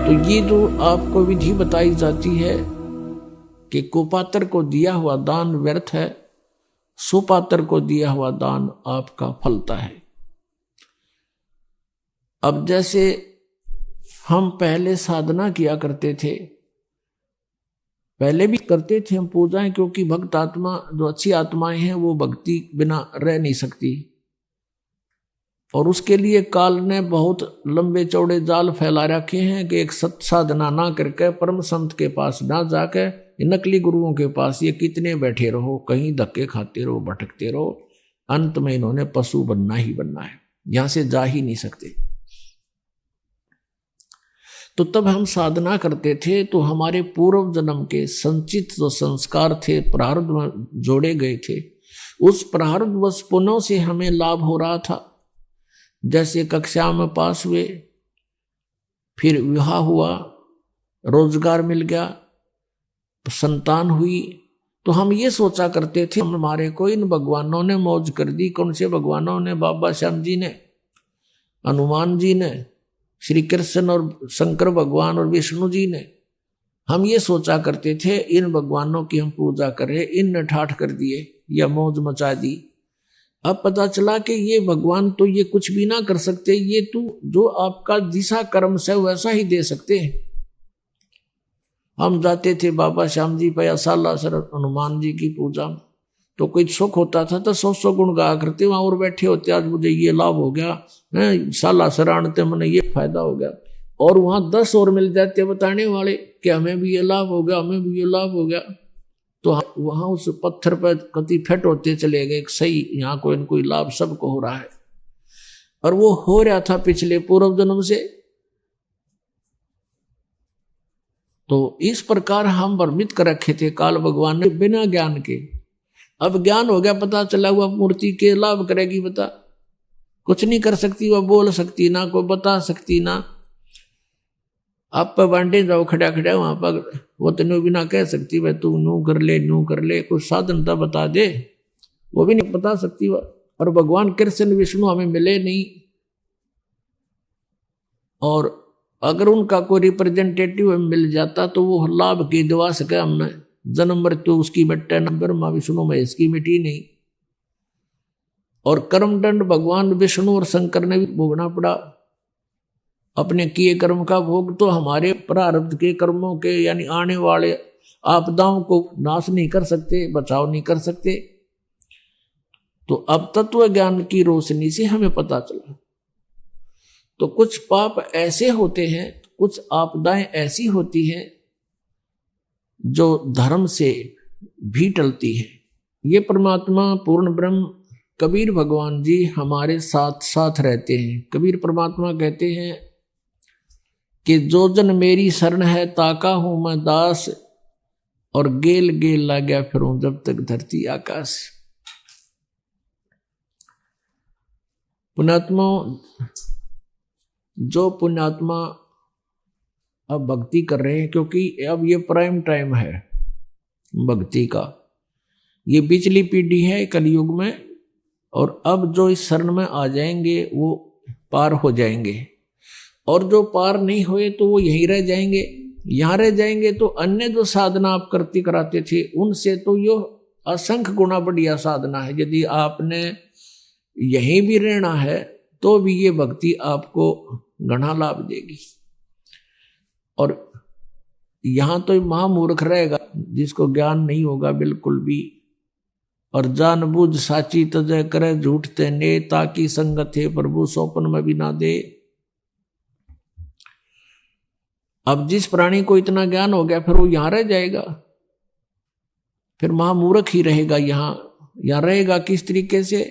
तो ये जो आपको विधि बताई जाती है कि कुपात्र को दिया हुआ दान व्यर्थ है, सुपात्र को दिया हुआ दान आपका फलता है। अब जैसे हम पहले साधना किया करते थे, पहले भी करते थे हम पूजाएं, क्योंकि भक्त आत्मा जो अच्छी आत्माएं हैं वो भक्ति बिना रह नहीं सकती, और उसके लिए काल ने बहुत लंबे चौड़े जाल फैला रखे हैं कि एक सत साधना ना करके परम संत के पास ना जाके नकली गुरुओं के पास ये कितने बैठे रहो, कहीं धक्के खाते रहो, भटकते रहो, अंत में इन्होंने पशु बनना ही बनना है, यहां से जा ही नहीं सकते। तो तब हम साधना करते थे तो हमारे पूर्व जन्म के संचित जो संस्कार थे, प्रारब्ध में जोड़े गए थे, उस प्रारब्ध वश पुनः से हमें लाभ हो रहा था। जैसे कक्षा में पास हुए, फिर विवाह हुआ, रोजगार मिल गया, संतान हुई, तो हम ये सोचा करते थे हमारे को इन भगवानों ने मौज कर दी। कौन से भगवानों ने? बाबा श्याम जी ने, हनुमान जी ने, श्री कृष्ण और शंकर भगवान और विष्णु जी ने। हम ये सोचा करते थे इन भगवानों की हम पूजा करें, इन ने ठाठ कर दिए या मौज मचा दी। अब पता चला कि ये भगवान तो ये कुछ भी ना कर सकते, ये तो जो आपका दिशा कर्म से वैसा ही दे सकते हैं। हम जाते थे बाबा श्याम जी पे, सालासर हनुमान जी की पूजा में, तो कोई सुख होता था तो 100 गुण गा करते, वहां और बैठे होते, आज मुझे ये लाभ हो गया, सालासर आनते मैंने ये फायदा हो गया, और वहां 10 और मिल जाते बताने वाले कि हमें भी ये लाभ हो गया, हमें भी ये लाभ हो गया। तो वहां उस पत्थर पर कति फेट होते चले गए, सही यहाँ कोई न कोई लाभ सबको हो रहा है, और वो हो रहा था पिछले पूर्व जन्म से। तो इस प्रकार हम भ्रमित कर रखे थे काल भगवान ने बिना ज्ञान के। अब ज्ञान हो गया, पता चला हुआ मूर्ति के लाभ करेगी, बता कुछ नहीं कर सकती, वह बोल सकती ना, कोई बता सकती ना। आप पर बांटे जाओ खड़ा खड़ा वहां पर, वो तेनों भी ना कह सकती भाई तू नू कर ले, नू कर ले, कुछ साधन तो बता दे, वो भी नहीं बता सकती वह। और भगवान कृष्ण विष्णु हमें मिले नहीं, और अगर उनका कोई रिप्रेजेंटेटिव मिल जाता तो वो लाभ की दिवा सके हमने, जन्म मृत्यु उसकी बट्टे न ब्रह्मा विष्णु महेश की मिटी नहीं। और कर्मदंड भगवान विष्णु और शंकर ने भी भोगना पड़ा, अपने किए कर्म का भोग। तो हमारे प्रारब्ध के कर्मों के यानी आने वाले आपदाओं को नाश नहीं कर सकते, बचाव नहीं कर सकते। तो अब तत्व ज्ञान की रोशनी से हमें पता चला। तो कुछ पाप ऐसे होते हैं, कुछ आपदाएं ऐसी होती हैं जो धर्म से भी टलती हैं। ये परमात्मा पूर्ण ब्रह्म कबीर भगवान जी हमारे साथ साथ रहते हैं। कबीर परमात्मा कहते हैं कि जो जन मेरी शरण है ताका हूं मैं दास, और गेल गेल ला गया फिरूं जब तक धरती आकाश। पुण्यात्मा, जो पुण्यात्मा अब भक्ति कर रहे हैं, क्योंकि अब ये प्राइम टाइम है भक्ति का, ये पिछली पीढ़ी है कलयुग में, और अब जो इस शरण में आ जाएंगे वो पार हो जाएंगे, और जो पार नहीं हुए तो वो यहीं रह जाएंगे। यहाँ रह जाएंगे तो अन्य जो साधना आप करती कराते थे उनसे तो यो असंख्य गुना बढ़िया साधना है। यदि आपने यहीं भी रहना है तो भी ये भक्ति आपको घना लाभ देगी। और यहाँ तो महामूर्ख रहेगा जिसको ज्ञान नहीं होगा बिल्कुल भी, और जानबूझ साची तजय करे झूठ ते ने, ताकि संगत है प्रभु सौपन में भी ना दे। अब जिस प्राणी को इतना ज्ञान हो गया फिर वो यहां रह जाएगा, फिर महामूर्ख ही रहेगा। यहां रहेगा किस तरीके से?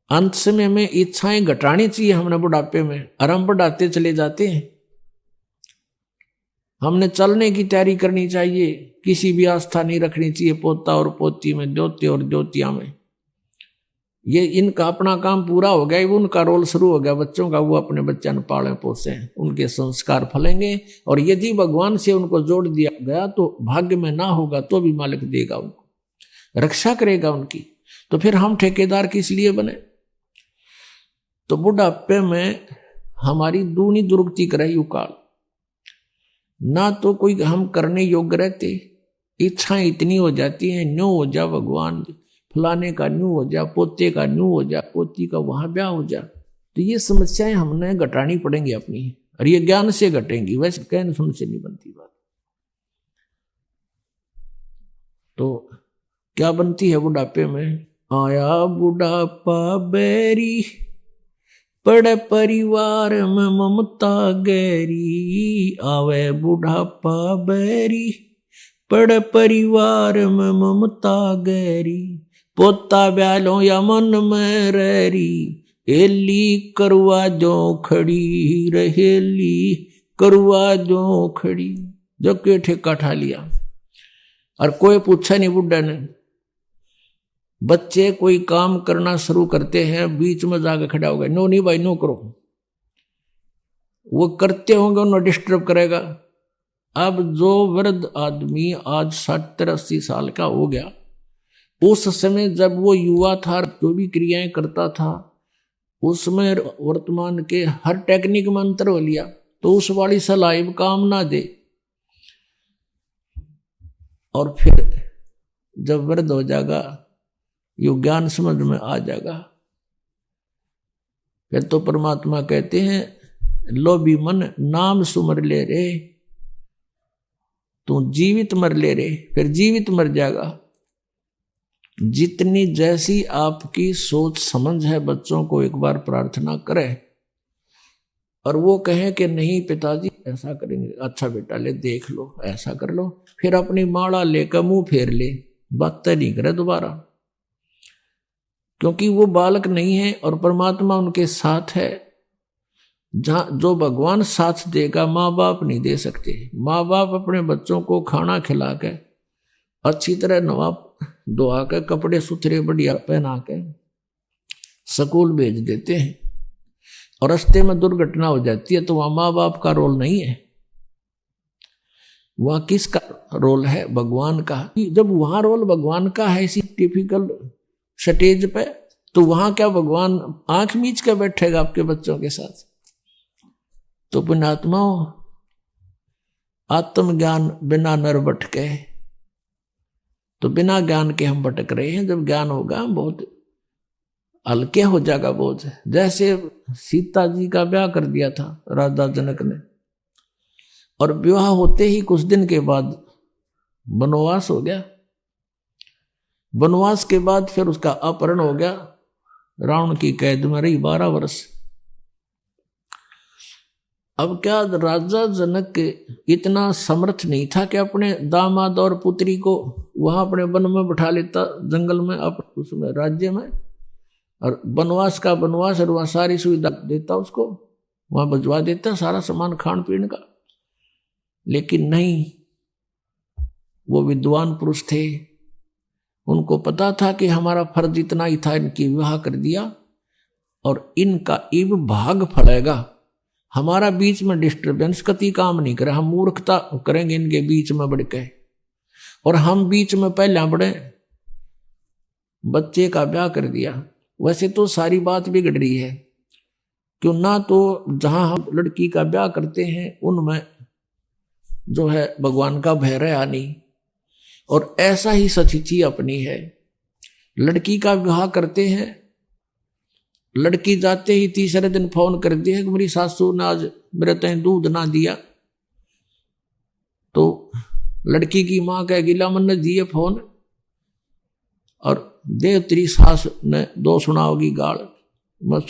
अंत समय में इच्छाएं घटानी चाहिए हमने बुढ़ापे में, और हम बढ़ाते चले जाते हैं। हमने चलने की तैयारी करनी चाहिए, किसी भी आस्था नहीं रखनी चाहिए पोता और पोती में, द्योते और द्योतिया में। ये इनका अपना काम पूरा हो गया, उनका रोल शुरू हो गया बच्चों का, वो अपने बच्चों को पाले पोसे, उनके संस्कार फलेंगे। और यदि भगवान से उनको जोड़ दिया गया तो भाग्य में ना होगा तो भी मालिक देगा उनको, रक्षा करेगा उनकी। तो फिर हम ठेकेदार किस लिए बने? तो बुढ़ापे में हमारी दूनी दुर्गति करे युकाल। ना तो कोई हम करने योग्य रहते, इच्छाएं इतनी हो जाती हैं, न्यू हो जा भगवान, फलाने का न्यू हो जा, पोते का न्यू हो जा, पोती का वहां ब्याह हो जा। तो ये समस्याएं हमने घटानी पड़ेंगी अपनी, और ये ज्ञान से घटेंगी, वैसे कहने सुनने से नहीं बनती बात। तो क्या बनती है बुढ़ापे में? आया बुढ़ापा बैरी, पड़े परिवार में ममता गहरी। आवे बुढ़ापा बैरी, पड़े परिवार में ममता गहरी। पोता ब्यालो या मन में रहरी, एली करवा जो खड़ी रहेली, करवा जो खड़ी। जो के ठेका ठा लिया, और कोई पूछा नहीं बुढ़ा ने। बच्चे कोई काम करना शुरू करते हैं, बीच में जाकर खड़ा हो गए, नो नहीं भाई नो करो। वो करते होंगे, उन्हें डिस्टर्ब करेगा। अब जो वृद्ध आदमी आज 70-80 साल का हो गया, उस समय जब वो युवा था, जो भी क्रियाएं करता था, उसमें वर्तमान के हर टेक्निक में अंतर हो लिया, तो उस वाली सलाह काम ना दे। और फिर जब वृद्ध हो जाएगा, यो ज्ञान समझ में आ जाएगा, फिर तो परमात्मा कहते हैं, लोभी मन नाम सुमर ले रे, तू जीवित मर ले रे, फिर जीवित मर जाएगा। जितनी जैसी आपकी सोच समझ है, बच्चों को एक बार प्रार्थना करें, और वो कहें कि नहीं पिताजी ऐसा करेंगे, अच्छा बेटा ले देख लो, ऐसा कर लो, फिर अपनी माला लेकर मुंह फेर ले, बात नहीं करे दोबारा। क्योंकि वो बालक नहीं है और परमात्मा उनके साथ है। जहां जो भगवान साथ देगा, माँ बाप नहीं दे सकते। माँ बाप अपने बच्चों को खाना खिला के, अच्छी तरह नवा धोआ के, कपड़े सुथरे बढ़िया पहना के स्कूल भेज देते हैं, और रास्ते में दुर्घटना हो जाती है तो वहां माँ बाप का रोल नहीं है, वहां किसका रोल है? भगवान का। जब वहां रोल भगवान का है इसी टिपिकल स्टेज पे, तो वहां क्या भगवान आंख मीच के बैठेगा आपके बच्चों के साथ? तो पुण्यात्माओं, आत्मज्ञान बिना नर भटके, तो बिना ज्ञान के हम भटक रहे हैं। जब ज्ञान होगा बहुत हल्के हो जाएगा बोझ। जैसे सीता जी का ब्याह कर दिया था राजा जनक ने, और विवाह होते ही कुछ दिन के बाद वनवास हो गया। वनवास के बाद फिर उसका अपहरण हो गया, रावण की कैद में रही 12 वर्ष। अब क्या राजा जनक इतना समर्थ नहीं था कि अपने दामाद और पुत्री को वहां अपने वन में बैठा लेता, जंगल में, उसमें राज्य में, और वनवास का वनवास, और वहां सारी सुविधा देता उसको, वहां भिजवा देता सारा सामान खान पीने का। लेकिन नहीं, वो विद्वान पुरुष थे, उनको पता था कि हमारा फर्ज इतना ही था, इनकी विवाह कर दिया और इनका इब भाग फलेगा। हमारा बीच में डिस्टर्बेंस कति काम नहीं करे, हम मूर्खता करेंगे इनके बीच में बढ़ के, और हम बीच में पहले बढ़े, बच्चे का ब्याह कर दिया। वैसे तो सारी बात बिगड़ रही है, क्यों ना तो जहां हम लड़की का ब्याह करते हैं उनमें जो है भगवान का भय रहा नहीं, और ऐसा ही सचिथी अपनी है। लड़की का विवाह करते हैं, लड़की जाते ही तीसरे दिन फोन कर दिया कि मेरी सासू ने आज मेरे तय दूध ना दिया। तो लड़की की मां कह गिला मन ने दिए फोन, और देव तेरी सास ने 2 सुनाओगी गाल, मैं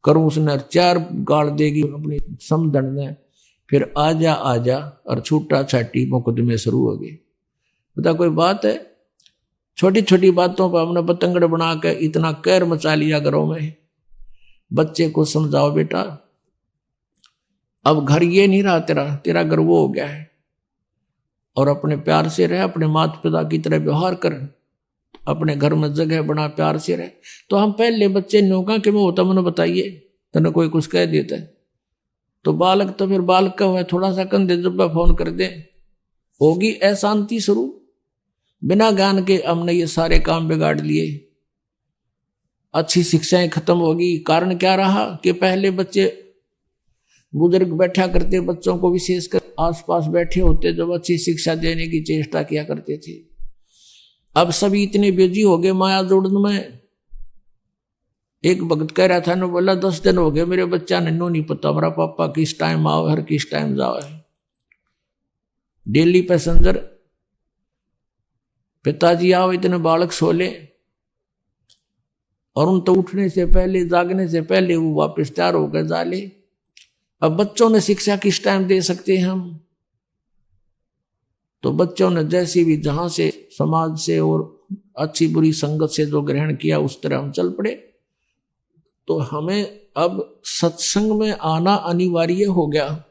करूं उसने 4 गाल देगी अपनी समधन ने, फिर आजा आजा, और छूटा छाटी मुकदमे शुरू हो गए। बता कोई बात है? छोटी छोटी बातों पर हमने पतंगड़ बना के इतना कहर मचा लिया घरों में। बच्चे को समझाओ बेटा, अब घर ये नहीं रहा तेरा, तेरा घर वो हो गया है, और अपने प्यार से रहे, अपने माता पिता की तरह व्यवहार कर, अपने घर में जगह बना, प्यार से रहे। तो हम पहले बच्चे नौका के में होता, मैंने बताइए, तने कोई कुछ कह देता है तो बालक तो फिर बालक का हुआ, थोड़ा सा कंधे जब फोन कर दे, होगी अशांति शुरू। बिना ज्ञान के हमने ये सारे काम बिगाड़ लिए, अच्छी शिक्षाएं खत्म होगी। कारण क्या रहा कि पहले बच्चे बुजुर्ग बैठा करते, बच्चों को विशेषकर आसपास बैठे होते, जब अच्छी शिक्षा देने की चेष्टा किया करते थे। अब सभी इतने बिजी हो गए माया जोड़न में। एक भक्त कह रहा था, ने बोला 10 दिन हो गए मेरे बच्चा ने नो नहीं पता हमारा पापा किस टाइम आओ हर किस टाइम जाओ है। डेली पैसेंजर, पिताजी आओ इतने बालक सो ले, और उन तो उठने से पहले जागने से पहले वो वापस तैयार होकर जा ले। अब बच्चों ने शिक्षा किस टाइम दे सकते हैं हम? तो बच्चों ने जैसी भी जहां से समाज से और अच्छी बुरी संगत से जो ग्रहण किया उस तरह हम चल पड़े। तो हमें अब सत्संग में आना अनिवार्य हो गया।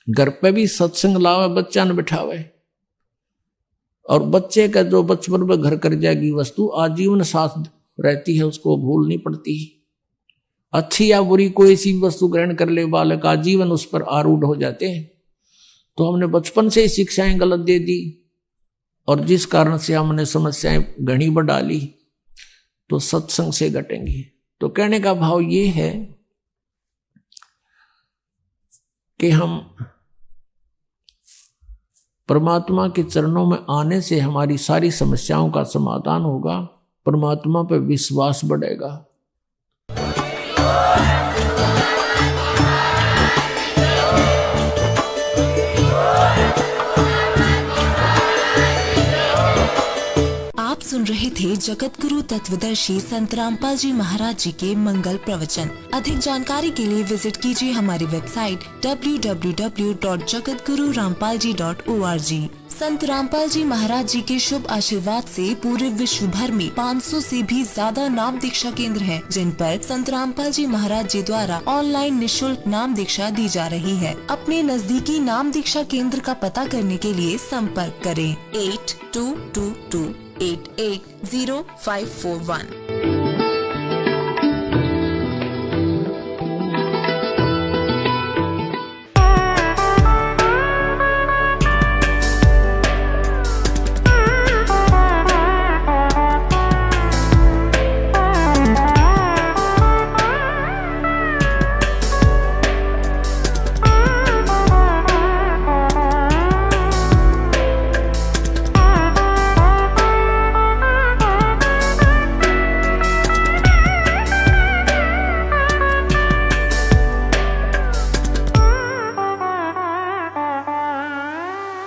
घर पे भी सत्संग लावे, बच्चा न बिठावे, और बच्चे का जो बचपन में घर कर जाएगी वस्तु आजीवन साथ रहती है, उसको भूल नहीं पड़ती। अच्छी या बुरी कोई सी वस्तु ग्रहण कर ले बालक, आजीवन उस पर आरूढ़ हो जाते हैं। तो हमने बचपन से ही शिक्षाएं गलत दे दी, और जिस कारण से हमने समस्याएं घनी बढ़ा ली, तो सत्संग से घटेंगी। तो कहने का भाव ये है कि हम परमात्मा के चरणों में आने से हमारी सारी समस्याओं का समाधान होगा, परमात्मा पर विश्वास बढ़ेगा। सुन रहे थे जगत गुरु तत्वदर्शी संत रामपाल जी महाराज जी के मंगल प्रवचन। अधिक जानकारी के लिए विजिट कीजिए हमारी वेबसाइट www.jagatgururampalji.org। संत रामपाल जी महाराज जी के शुभ आशीर्वाद से पूरे विश्व भर में 500 से भी ज्यादा नाम दीक्षा केंद्र हैं, जिन पर संत रामपाल जी महाराज जी द्वारा ऑनलाइन निशुल्क नाम दीक्षा दी जा रही है। अपने नजदीकी नाम दीक्षा केंद्र का पता करने के लिए संपर्क करें 8222 880541।